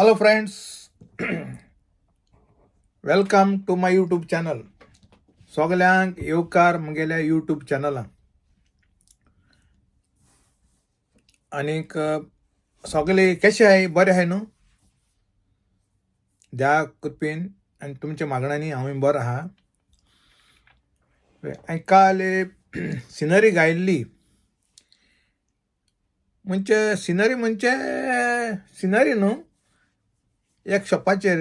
Hello friends, welcome to my YouTube channel. सगल्यांक येवकार म्हगेल्या YouTube चॅनलाक. आनीक सगळे कशे आहाय, बरे आहाय न्हू? देवा कृपेन आनी तुमच्या मागणांनी हांव बरो आहा. हांवें काल सिनरी गायल्ली. म्हणजे सिनरी न्हू, एक शॉपाचेर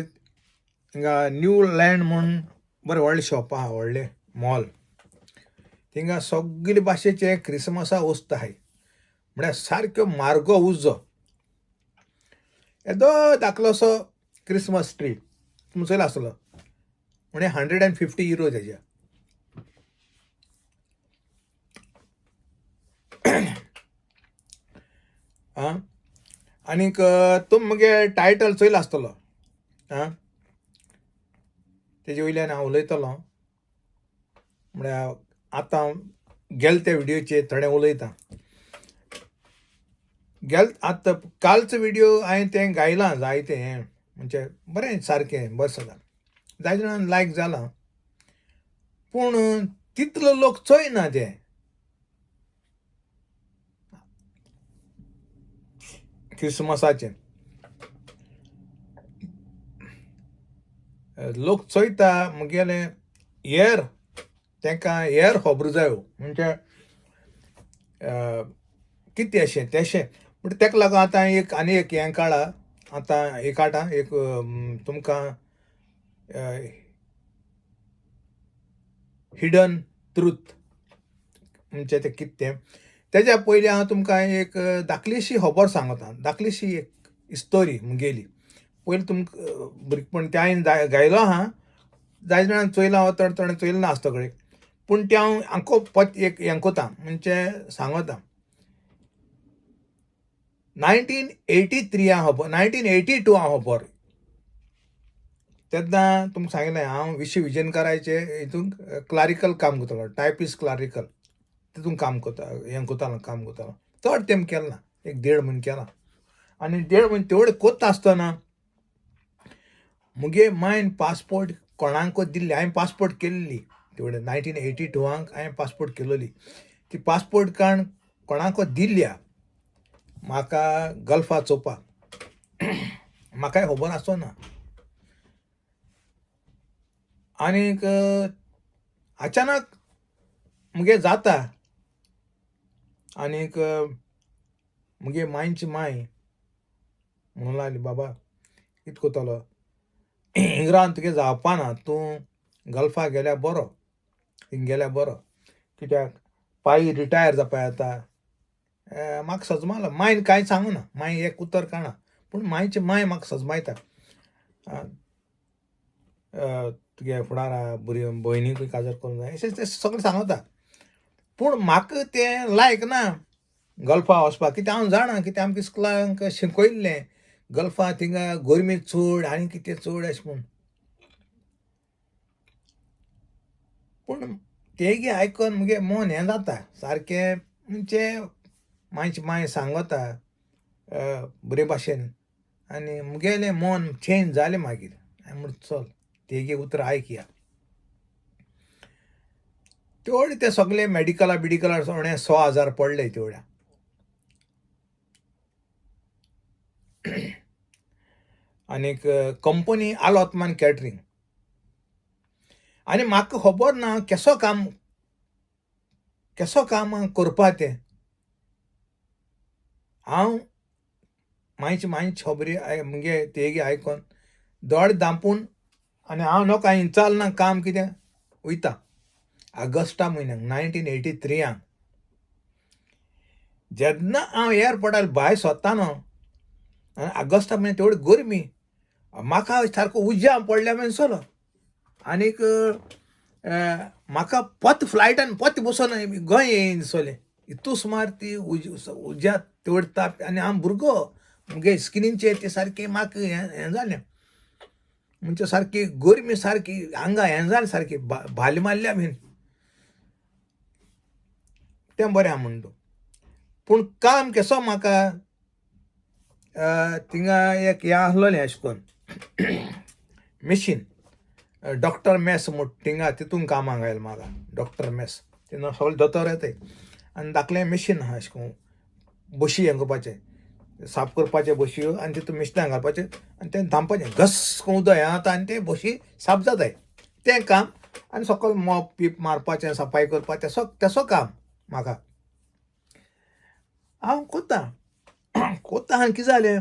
हिंगा न्यू लँड म्हणून बरें व्हडलें शॉप आहा, व्हडलें मॉल. थिंगा सगळे भाशेचे क्रिसमसा वस्त आहाय. म्हळ्यार सारक्यो म्हारगो उज्जो येदो धाकलोसो क्रिसमस ट्री तुमी चोयलो आसतलो. म्हणजे €150 हेज्या. आं आनीक तुमी मगे टायटल चोयलो आसतलो. आं तेजे वयल्यान हांव उलयतलों. म्हळ्यार आतां हांव गेले ते व्हिडियोचेर थोडें उलयतां. आतां कालचो व्हिडियो हांवें तें गायलां जायतें हें, म्हणजे बरें सारकें बरें सगळें जाय जाणांक लायक जालां. पूण तितलो लोक चोयना तें क्रिसमसाचें. लोक चोयता म्हगेलें हेर, तांकां हेर खबर जायो, म्हणजे कितें अशें तेशें. पूण तेका लागून आतां आनी एक हें काडा. आतां एक काडा, एक तुमकां हिडन ट्रूथ म्हणजे तें कितें तें. तेज्या पयलीं हांव तुमकां एक धाकलीशी खबर सांगता, धाकलीशी एक स्टोरी म्हगेली. पयलीं तुमकां भुरगेपण तें हांवें गायलो आहा. जाय जाणांक चोयलां हो थोडें चोयलो ना आसतलें. पूण तें हांव आंको एक हें कोतां, म्हणजे सांगता. 1982 हांव खबर. तेन्ना तुमकां सांगलें हांव विजयनकाराचे हितून क्लारिकल काम करतालो, टायपिस्ट क्लारिकल. तितून काम करतालो. चड तेंप केलें ना, एक 1.5 म्हयने केलां. आनी 1.5 म्हयने तेवढें कोत्ता आसतना मुगे मायन पासपोर्ट कोणाको दिल्ली. हांवें पासपोर्ट केल्ली तेवढे 1982 हांवें पासपोर्ट केलोली. ती पासपोर्ट कार्ड कोणाको दिल्ल्या म्हाका गल्फा चोवपाक. म्हाकाय खबर आसोना. आनीक अचानक मुगे जाता. आनीक मुगे मायची माय म्हणूंक लागली, बाबा कितें कोत्तलो, हिंग रावन तुगे जावपा ना, तूं गल्फा गेल्यार बरो, थिंग गेल्यार बरो, कित्याक पायी रिटायर जावपा येता. म्हाका सजमालो. मायन कांय सांगूना, माय एक उतर काणा. पूण मायची माय म्हाका सजमायता. तुगे फुडारा भयणीकूय काजार करूंक जाय, अशें तें सगळें सांगता. पूण म्हाका तें लायक ना गल्फा वचपाक. कित्याक हांव जाणा, कित्याक आमकां इस्कुलांक शिकयल्लें गल्फा थिंगा गरमी चड आनी कितें चड अशें म्हूण. पूण तेगे आयकोन मुगे मन हें जाता सारकें. म्हणजे मायची माय सांगता बरे भाशेन, आनी मुगेलें मन चेंज जालें मागीर. हांवें म्हणलें चल तेगे उतर आयकया. तेवढे ते सगळे मेडिकला सगळें 100,000 पडले तेवढ्या. आनीक कंपनी आल ओतमान कॅटरिंग. आनी म्हाका खबर ना केसो काम करपा तें. हांव मायची खबरी मुगे तेगे आयकोन दोळे धांपून आनी हांव नोका इंचालना काम कितें वयता. ऑगस्टा म्हयन्याक 1983 जेन्ना हांव एअरपोर्टार भायर सरता न्हू, ऑगस्टा म्हयन्याक तेवढी गरमी, म्हाका सारको उज्याम पडल्या म्हण दिसलो. आनीक म्हाका फ्लायटान बसून गोंय येयन दिसलें. इतू सुमार ती उज्या तेवढी ताप. आनी हांव भुरगो, मुगे स्किनीचेर ती सारकी म्हाका हें जालें. म्हणजे सारकी गरमी सारकी आंगा हें जालें, सारकी भाली मारल्या बीन. तें बरें आहा म्हणटा. पूण काम केसो म्हाका थिंगा एक हें आसलोलें अशें करून मेशीन डॉक्टर मेस म्हूण थिंगा तितून कामाक आयलो म्हाका डॉक्टर मेस तितून सगळे दोतोर येताय आनी धाकलें मेशीन आहा अशें करून बशी हें करपाचें साफ करपाचे बश्यो आनी तितून मिशिनां घालपाचें आनी तें थांबपाचें घस करून उदक हें जाता आनी ते बशी साफ जाताय तें काम आनी सकयल मॉप पीप मारपाचें सफाई करपाचें तेसो काम म्हाका हांव कोत्ता आनी कितें जालें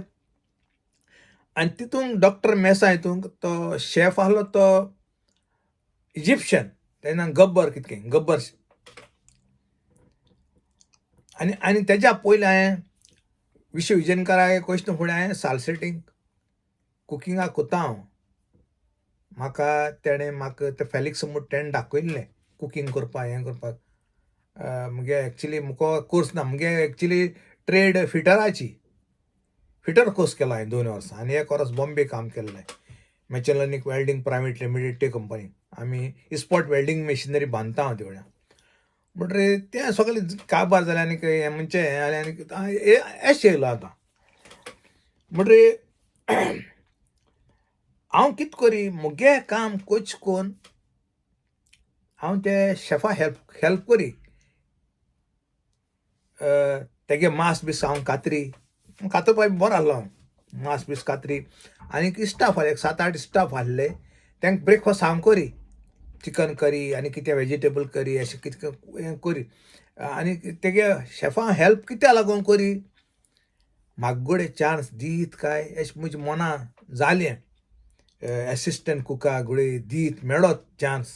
आनी तितून डॉक्टर मेसा हितून तो शेफ आसलो तो इजिप्शियन तेन्ना गब्बर कितकें गब्बर आनी तेज्या पयलीं हांवें विश्व विजयनकाराक क्वेश्चन फुडें हांवें सालसेटींग कुकिंगाक कोत्ता हांव म्हाका तेणें म्हाका तें फॅलिक्स म्हूण तेणें दाखयल्लें कुकींग करपाक हें करपाक मुगे एक्चुली मुको कोर्स ना मुगे एक्चुली ट्रेड फिटर कोर्स केलो हांवें 2 वर्सां आनी 1 वर्स बॉम्बे काम केल्लें मॅचेलॉनिक वेल्डिंग प्रायवेट लिमिटेड ते कंपनी आमी इस्पोर्ट वेल्डिंग मेशिनरी बांदता हांव तेवढ्या म्हणटरी तें सगळें काबार जालें आनी हें म्हणजे हें जालें आनी येस येयलो आतां म्हणटरी हांव कितें करी मुगे काम कोच कोन्न हांव ते शेफा हेल्प करी तेगे मांस बीस हांव कातरपाक बरो आहलो हांव मांस बीस कातरी आनी स्टाफ आहले 7-8 स्टाफ आहले तेंकां ब्रेकफास्ट हांव करी चिकन करी आनी कितें वेजिटेबल करी अशें कितें हें करी आनी तेगे शेफा हेल्प कित्याक लागून करी म्हाका गोडे चान्स दीत काय अशें म्हज्या मना जालें एसिस्टंट कुका गोडे दीत मेळत चान्स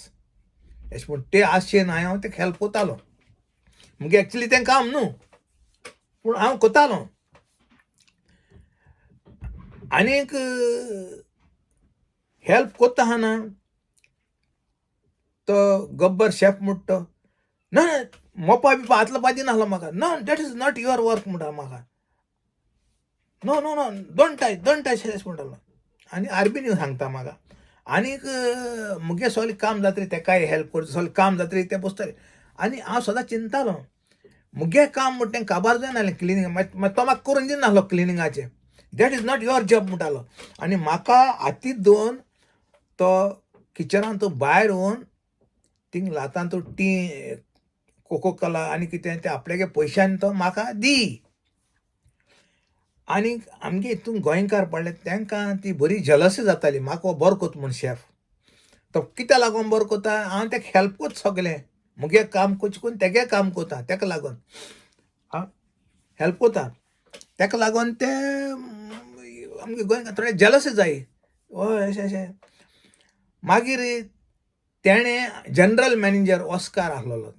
अशें म्हूण ते आशेन हांव तेका हेल्प कोतालो मुगे एक्चुली तें काम न्हू पूण हांव कोतालो आनीक हेल्प कोत्ता आसतना तो गब्बर शेफ म्हणटा तो ना मोपा बिपा हातलो पाजी नासलो म्हाका no that is not your work म्हणटा म्हाका no no no don't touch अशें म्हणटालो आनी आरबीन सांगता म्हाका आनीक मुगे सगळें काम जातरी तेकाय हेल्प करता सगळें काम जातरी ते बसतले आनी हांव सदां चिंतालो मुगे काम म्हणटा तें काबार जायनासलें क्लिनींग मागीर तो म्हाका करून दिनासलो क्लिनिंगाचें that is not your job म्हणटालो आनी म्हाका हातीक दोन तो किचनान तो भायर येवन थिंग लातान तो टी कोको कोला आनी कितें तें आपल्यागे पयशांनी तो म्हाका दी आनी आमगे हितून गोंयकार पडले तांकां ती बरी जलसी जाताली म्हाका हो बरो कोत म्हूण शेफ तो कित्याक लागून बरो कोता हांव तेका हेल्प कोत सगलें मुगे काम कोच करून तेगे काम कोता तेका लागून हांव हेल्प कोता तेका लागून ते आमगे गोंयकार थोडे जलसी जाय हय अशें अशें मागीर तेणें जनरल मॅनेजर ऑस्कार आहलोलो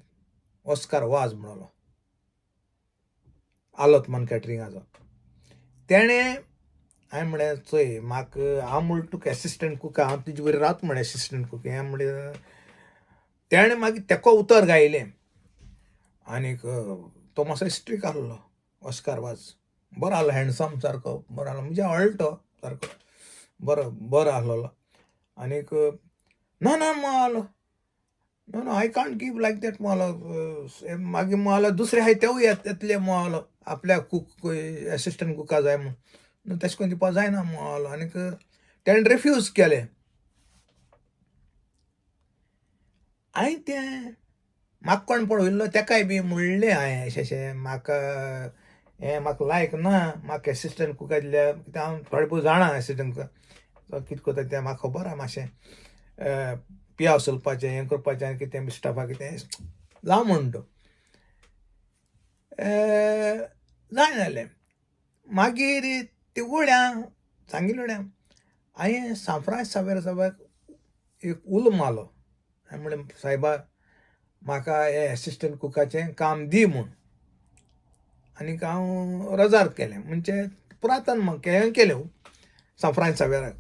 ऑस्कार वाज म्हणलो आलोत मन कॅटरिंगाचो तेणें हांवें म्हळें चोय म्हाका हांव म्हणलें तुका एसिस्टंट कूक हांव तुजे बरें रावता म्हळें एसिस्टंट कूक हें म्हणलें तेणें मागीर तेको उतर गायलें आनीक तो मातसो स्ट्रीक आहलो ऑस्कार वाज बरो आहलो हँडसम सारको बरो आहलो म्हणजे अळटो सारको बरो आहलोलो आनीक ना ना म्हणलो no no I can't give like that म्हणलो मागीर म्हणलो दुसरे आहाय तेवूय येतले म्हणलो आपल्या कूक एसिस्टंट कुका जाय म्हूण तशें करून दिवपा जायना म्हणलो आनीक तेणें रिफ्यूज केलें हांवें तें म्हाका कोण पळयल्लो तेकाय बी म्हणलें हांवें अशें अशें म्हाका हें म्हाका लायक ना म्हाका एसिस्टंट कुका दिल्या कित्याक हांव थोडे पळय जाणा एसिस्टंट कुका कितें करता तें म्हाका खबर आहा मातशें पियाव चलपाचें हें करपाचें आनी कितें स्टाफाक कितें जावं म्हणटा जायना जालें मागीर ते उगड्या सांगिल्लें उगड्या हांवें सांफ्रांज साहेबाक एक उलो मारलो हांवें म्हणलें सायबा म्हाका हें एसिस्टंट कुकाचें काम दी म्हूण आनीक हांव रजार केलें म्हणजे पुरातन हें केलें सांफ्रांज साहेबाक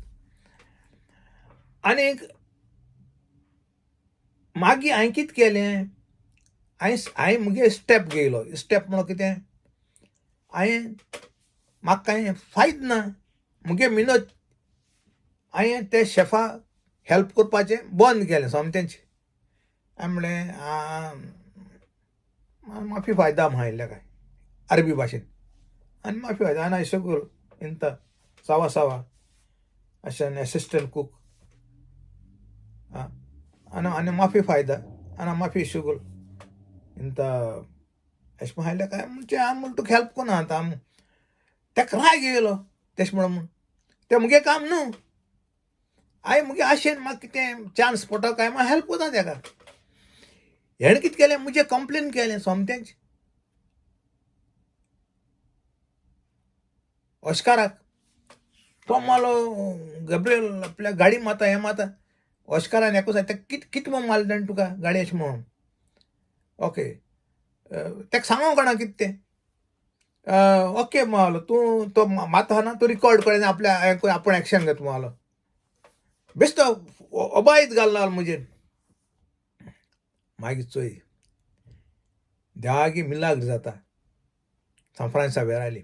आनीक मागीर हांवें कितें केलें हांवें मुगे स्टेप घेयलो स्टेप म्हणल्यार कितें हांवें म्हाका कांय फायद ना मुगे मिनत हांवें ते शेफाक हेल्प करपाचें बंद केलें सोमतेंच हांवें म्हणलें माफी फायदा म्हणलें काय अरबी भाशेन आनी माफी फायदा आनी सगळं इंत सावा अशें असिस्टंट कूक आनी माफी फायदा आनी माफी शुगल इंत अशें म्हणून हायलें काय म्हणजे आमी तुका हेल्प कोना आतां आमी तेका राग येयलो तेशें म्हणून तें मुगे काम न्हू हांवें मुगे आशेन म्हाका कितें चान्स पडटा काय हांव हेल्प कोता तेका हेणें कितें केलें मुजे कंप्लेन केलें सोमतेंच ऑस्काराक तो मालो गब्रियल आपल्या गाडी माता हें माता ऑस्कारान हेको सांग तेका कितें म्हणून मारलें ताणें तुका गाडी अशें म्हणून ओके तेका सांगो कोणा कितें तें ओके म्हणलो तूं तो माता ना तूं रिकॉर्ड करेन आपल्या आपूण एक्शन घेता म्हणलो बेश्टो अबायत घालना मुजेर मागीर चोय देवागी मिलाग्र जाता सांफ्रांसा वेराली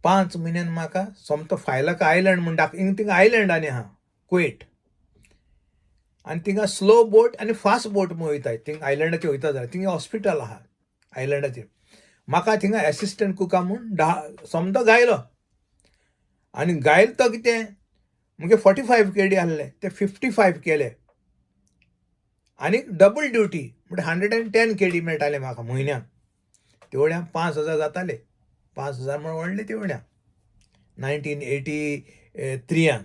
5 म्हयन्यान म्हाका सोमतो फायलाक आयलंड म्हण थिंगा आयलंड आनी आहा कुवेट आनी थिंगा स्लो बोट आनी फास्ट बोट म्हूण वयताय थिंगा आयलंडाचेर वयता जाल्यार थिंगा हॉस्पिटल आहा आयलंडाचेर म्हाका थिंगा एसिस्टंट कुका म्हूण सोमतो गायलो आनी गायलो तो कितें मुगे 45 KD आहले ते 55 केले आनी डबल ड्युटी म्हणजे 110 KD मेळटाले म्हाका म्हयन्याक तेवढ्या 5,000 जाताले 5,000 म्हण व्हडले तेवढ्या 1983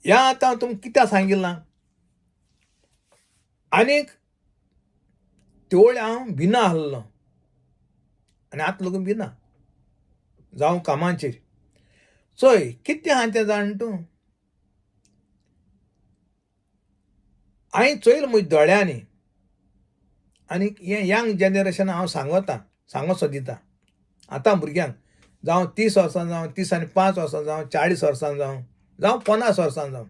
ह्या आतां तुमकां कित्याक सांगिल्लां आनीक तेवढे हांव भिना आहलो आनी आतां लागून भिना जावं कामाचेर चोय कितें आहा तें जाण तूं हांवें चोयलां म्हज्या दोळ्यांनी आनीक हें यंग जनरेशन हांव सांगो सोदिता आतां भुरग्यांक जावं 30 वर्सां जावं 30 आनी 5 वर्सां जावं 40 वर्सां जावं 50 वर्सां जावं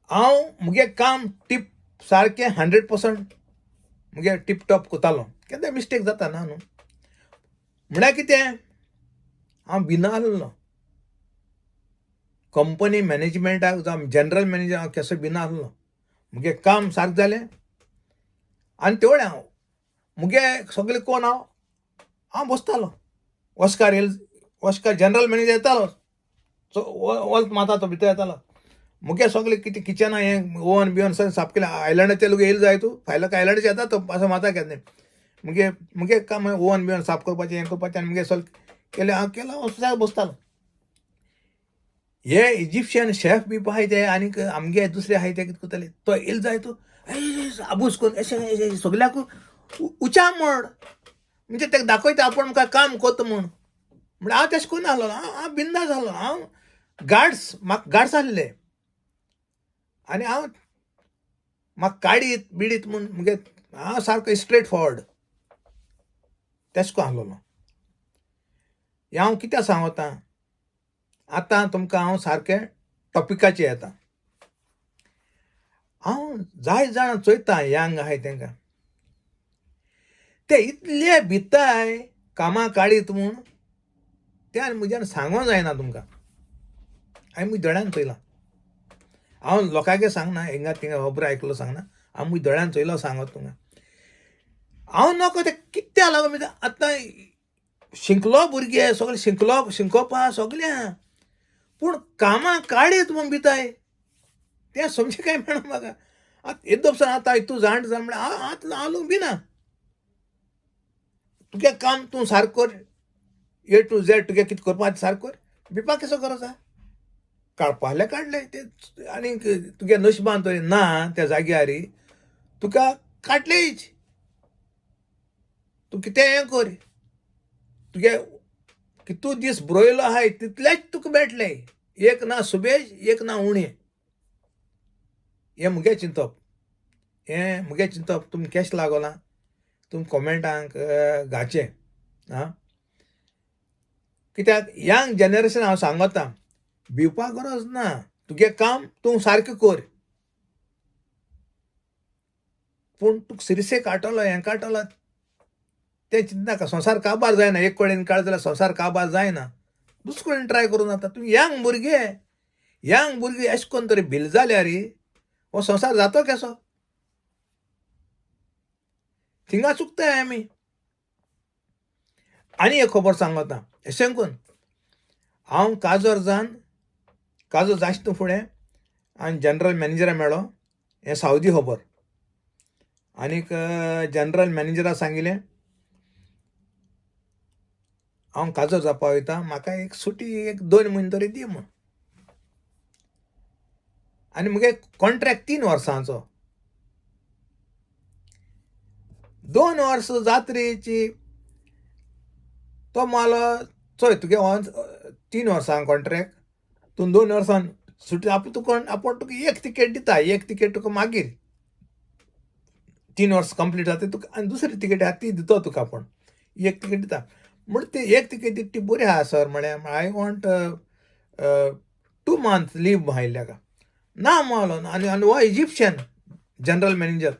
हांव मुगे काम टीप सारकें 100% मुगे टीप टॉप कोतालो केन्ना मिस्टेक जाता ना न्हू म्हळ्यार कितें हांव भिना आहलो कंपनी मॅनेजमेंटाक जावं जनरल मॅनेजर हांव केसो भिना आहलो मुगे काम सारकें जालें आनी तेवढें हांव मुगे सगळें कोण हांव बसतालो ऑस्कार जनरल मॅनेजर येतालो वॉल्त माता तो भितर येतालो मुगे सगळें कितें किचना हें ओवन बिवन सगळें साफ केलें आयलंडाचे लोक येयले जाय तूं फायलाक आयलंडाचे येता तो असो माता केन्ना मुगे काम ओवन बिवन साफ करपाचें हें करपाचें आनी मुगे सगळें केलें हांव केलो वचून बसतालो हे इजिप्शियन शेफ बी आहाय ते आनीक आमगे दुसरे आहाय ते कितें करताले तो येयलो जाय तूं आबूस करून अशें सगल्याक उचा म्हण म्हणजे तेका दाखयता आपूण म्हाका काम कोता म्हूण म्हणजे हांव तशें करून आहलो हांव बिंदास आहलो हांव म्हाका गार्ड्स आहले आनी हांव म्हाका काडीत बिडीत म्हूण मुगे हांव सारको स्ट्रेट फॉवर्ड तेशें को आहलोलो हें हांव कित्याक सांगता आतां तुमकां हांव सारकें टॉपिकाचेर येता हांव जाय जाणां चोयता यंग आहाय तांकां ते इतले भिताय कामां काडीत म्हूण ते आनी म्हज्यान सांगो जायना तुमकां हांवें म्हज्या दोळ्यान चोयलां हांव लोकांगे सांगना हिंगा थिंगा खबर आयकलो सांगना हांव म्हज्या दोळ्यान चोयलो सांगत तुमकां हांव नोको ते कित्या लागून आतां शिंकलो भुरगे सगळे शिंकोवपा सगळे पूण कामां काडीत म्हूण भिताय तें समजे काय मेळना म्हाका आतां एकदम आतां तूं जाण जाल म्हळ्यार हांव लोक भिना तुगे काम तूं सारको कर A to Z तुगे कितें करपाचें सारको कर भिवपाक कसो गरज आहा काडपा आहलें काडलें तें आनी तुगे नशिबान तरी ना त्या जाग्यार तुका काडलेच तूं कितें हें कर तुगे कितू दीस बरयलो आहाय तितलेच तुका मेळटले एक ना सुबेज एक ना उणें हें मुगे चिंतप तुमकां केश लागोलां तुम कॉमेंटांक घाचे आं कित्याक यंग जनरेशन हांव सांगता भिवपाक गरज ना तुगे काम तूं सारकें कर पूण तुका सिरसे काडटलो हें काडटलो तें चिंतनाका संवसार काबार जायना एक कडेन काड जाल्यार संवसार काबार जायना दुसरे कडेन ट्राय करून जाता तुमी यंग भुरगे अशें करून तरी भिल जाल्यार हो संवसार जातो केसो थिंगा चुकताय आमी. आनी एक खबर सांगता. अशें करून हांव काजर जावन काजो जायत फुडें हांवें जनरल मॅनेजरा मेळ्ळो. हें सावदी खबर. आनीक जनरल मॅनेजरा सांगिल्लें हांव काजो जावपा वयता, म्हाका एक सुटी एक 2 म्हयने तरी दी म्हूण. आनी मुगे कॉन्ट्रॅक्ट 3 वर्सांचो. 2 वर्सां जात्रेची तो मालो चोय तुगे 3 वर्सां कॉन्ट्रॅक्ट, तूं 2 वर्सान सुटी आपूण तुका एक तिकेट दिता. एक तिकेट तुका मागीर 3 वर्स कंप्लीट जाता तुका आनी दुसरी तिकेट आहा ती दितो तुका आपूण. एक तिकेट दिता. म्हण ती एक तिकेट दिता ती बरी आहा सर म्हळें. आय वॉन्ट 2 मंथ लीव मागिल्ल्या का. ना मालो आनी हो इजिप्शियन जनरल मॅनेजर.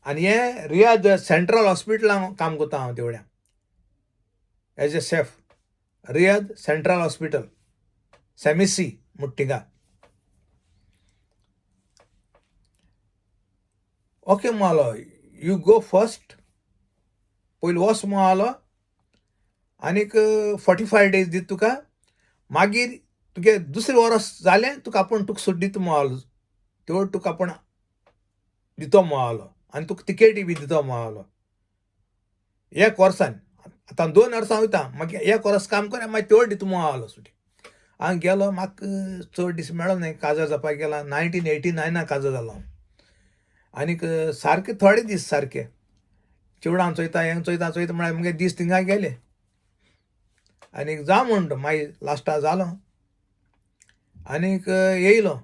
आनी हे रियाद सेंट्रल हॉस्पिटलांत काम करता हांव तेवढ्या as a chef. Riyadh central hospital सेमिसी म्हूण थिंगा. ओके मालो यू गो फर्स्ट. पयलीं वच मालो आनीक 45 days दिता तुका. मागीर तुगे दुसरें वर्स जालें तुका आपूण तुका सूट दिता मालो. तेवढ तुका आपूण दितो मालो आनी तुका तिकेटी बी दितो मालो. एक वर्सान आतां 2 वर्सां वयता मागीर एक वर्स काम कोरया मागीर तेवढ दिता मालो सुटी. हांव गेलो म्हाका चड दीस मेळो न्हय. काजो जावपाक गेला 1989 काजो जालो हांव. आनीक सारके थोडे दीस सारके चिवडां चोयता हें चोयता म्हळ्यार मुगे दीस थिंगा गेले. आनीक जा म्हणटा मागीर लास्टा जालो आनीक येयलो.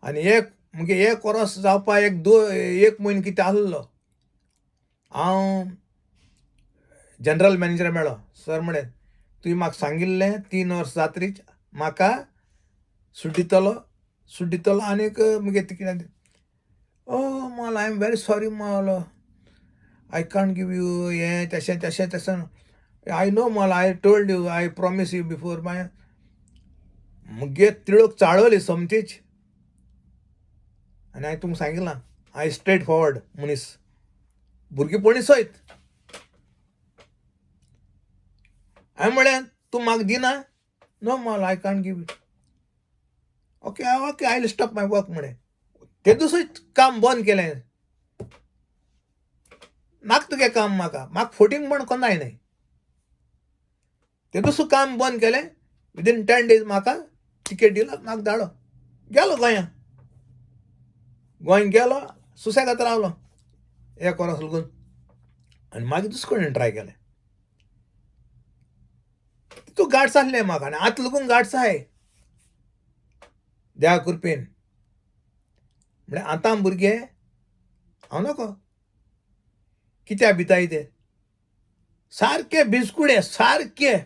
आनी मुगे एक वर्स जावपा एक म्हयनो कितें आहलो. हांव जनरल मॅनेजरा मेळ्ळो. सर म्हळें तुवें म्हाका सांगिल्लें 3 वर्स जात्रेक म्हाका सूट दितलो आनीक मुगे तिकेट. ओ मालो आय एम वेरी सॉरी मालो. आय कांट गिव यू हें तशें. आय नो मालो I told you I promise you before. मागीर मुगे तिळोक चाळवली समतीच. आनी हांवें तुमकां सांगिलां हांव स्ट्रेट फॉवर्ड मनीस. भुरगेपणी सयत. हांवें म्हळें तूं म्हाका दिना. नो मालो I can't give you. Okay I will stop my work म्हणें. ते दुसरें काम बंद केलें. नाका तुगे काम म्हाका फोटींग म्हण कोन्नाय न्हय. ते दुसरें काम बंद केलें. विदीन 10 days म्हाका तिकेट दिलो म्हाका धाडलो. गेलो गोंयां. गोंय गेलो सुसेगाद रावलो एक वर्स लागून. आनी मागीर दुसरे कडेन ट्राय केलें. तितू गाड्स आहले म्हाका आनी आतां लागून गाड्स आहाय देवा कृपेन. म्हळ्यार आतां भुरगे हांव नाको कित्या भिताय ते सारके भिजकुडे सारके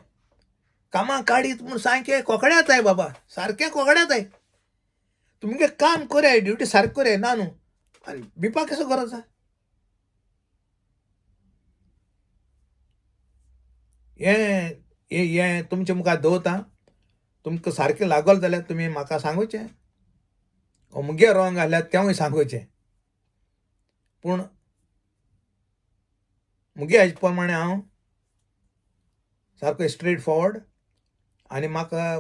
कामां काडीत म्हूण सारके कोकड्याताय बाबा. सारके कोकड्याताय. तुमगे काम कोराय ड्युटी सारके कोराय ना न्हू आनी भिवपाक कसो गरज आहा. हें तुमचे मुखार दवरता. तुमकां सारकें लागल जाल्यार तुमी म्हाका सांगुचें. मुगे रॉंग आहल्यार तेंवूय सांगुचें. पूण मुगे हेजे प्रमाणें हांव सारको स्ट्रेट फॉवर्ड. आनी म्हाका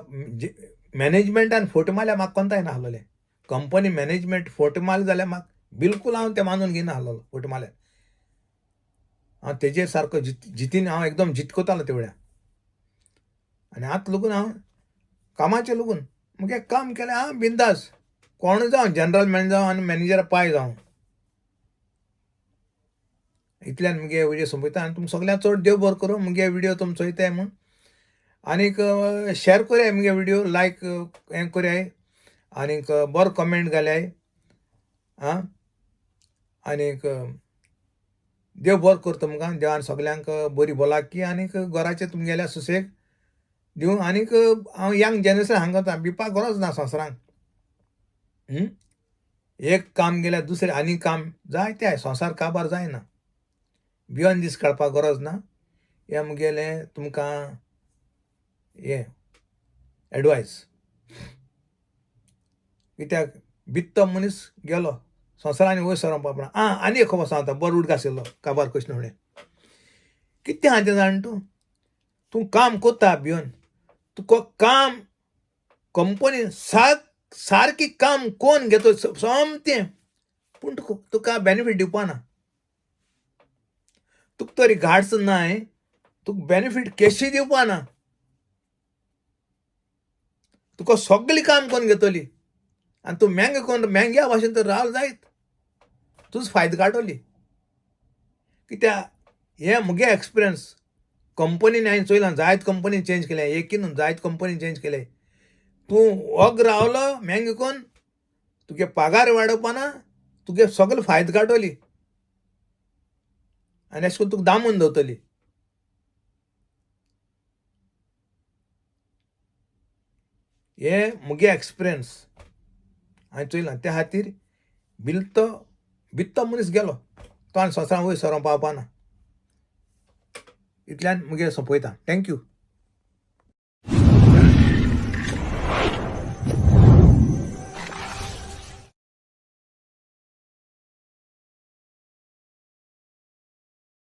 मॅनेजमेंटान फोट मारल्यार म्हाका कोंताय नाहलोलें. कंपनी मॅनेजमेंट फोट मारले जाल्यार म्हाका बिलकूल हांव तें मानून घेयना आहलोलो फोट मारल्यार. हांव तेजेर सारको जितीन हांव एकदम जितकोतालो तेवढ्या. आनी आतां लागून हांव कामाचें लागून मुगे काम केलें हांव बिंदास. कोण जावं जनरल मॅनेजर जावं आनी मॅनेजरा पाय जावं. इतल्यान मुगे विडियो सोंपयता आनी तुमकां सगळ्यांक चड देव बरो करूं. मुगे विडियो तुमी चोयताय म्हूण आनीक शेअर कोराय मुगे विडियो लायक हें कोराय आनीक बरो कमेंट घाल्याय. आं आनीक देव बरो करूं तुमकां. देवान सगल्यांक बरी भलायकी आनीक घराचें तुमगेल्या सुसेग दिवं. आनीक हांव यंग जनरेशन सांगता भिवपाक गरज ना संवसारांत. एक काम गेल्यार दुसरें आनी काम जायते आहाय. संवसार काबार जायना. भिवन दीस काडपाक गरज ना. हें मुगेलें तुमकां हें एडवायस. कित्याक भित्तो मनीस गेलो संवसारांनी वयर सरोंक पावना आनी एक खबर सांगता बरो उदक आशिल्लो काबार कशें न्हय कितें आहा तें जाण तूं काम कोत्ता भिवन तुका काम कंपनी सारकी काम कोण घेतो सोमतें पूण तुका बेनिफीट दिवपाना तुका तरी घाट्स नाय तुका बेनिफीट केशी दिवपाना तुका सगळी काम कोण घेतली आनी तूं मेंग कोण मेंग्या भाशेन तर रावल जायत तुजो फायदो काडटली कित्याक हे मुगे एक्सपिरियन्स कंपनीन हांवें चोयलां जायत कंपनी चेंज केले एकी न्हू जायत कंपनी चेंज केले तूं वग रावलो मेंग कोण तुगे पगार वाडोवपाना तुगे सगळो फायदो काडटली आनी अशें करून तुका दामून दवरतली हे मुगे एक्सपिरियन्स हांवें चोयलां त्या खातीर बित्तो मनीस गेलो तो आनी संवसारान वयर सरोंक पावपाना इतल्यान मुगे सोंपयता थँक्यू